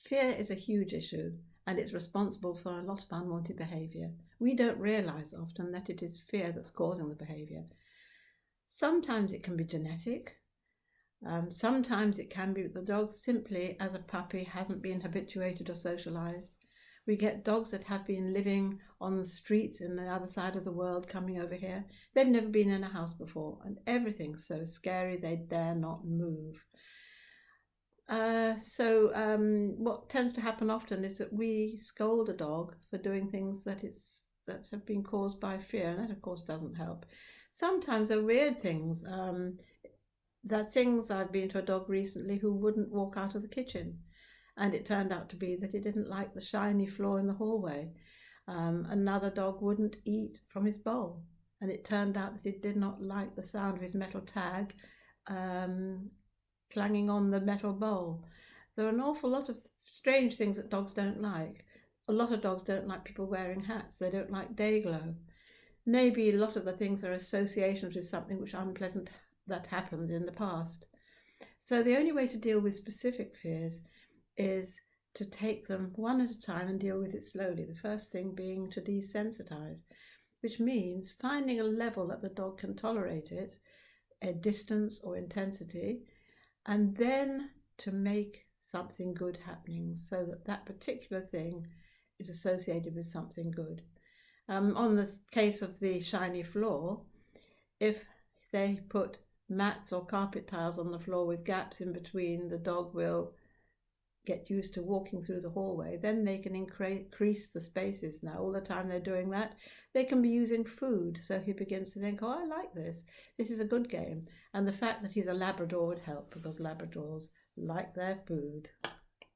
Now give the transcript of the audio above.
Fear is a huge issue, and it's responsible for a lot of unwanted behaviour. We don't realise often that it is fear that's causing the behaviour. Sometimes it can be genetic. Sometimes it can be that the dog simply, as a puppy, hasn't been habituated or socialised. We get dogs that have been living on the streets in the other side of the world coming over here. They've never been in a house before, and everything's so scary they dare not move. What tends to happen often is that we scold a dog for doing things that have been caused by fear, and that of course doesn't help. Sometimes they're weird things. There's things. I've been to a dog recently who wouldn't walk out of the kitchen, and it turned out to be that he didn't like the shiny floor in the hallway. Another dog wouldn't eat from his bowl, and it turned out that he did not like the sound of his metal tag clanging on the metal bowl. There are an awful lot of strange things that dogs don't like. A lot of dogs don't like people wearing hats. They don't like day glow. Maybe a lot of the things are associations with something which unpleasant that happened in the past. So the only way to deal with specific fears is to take them one at a time and deal with it slowly. The first thing being to desensitize, which means finding a level that the dog can tolerate it, a distance or intensity, and then to make something good happening so that that particular thing is associated with something good. On the case of the shiny floor, if they put mats or carpet tiles on the floor with gaps in between, the dog will get used to walking through the hallway. Then they can increase the spaces. Now, all the time they're doing that, they can be using food. So he begins to think, oh, I like this. This is a good game. And the fact that he's a Labrador would help, because Labradors like their food.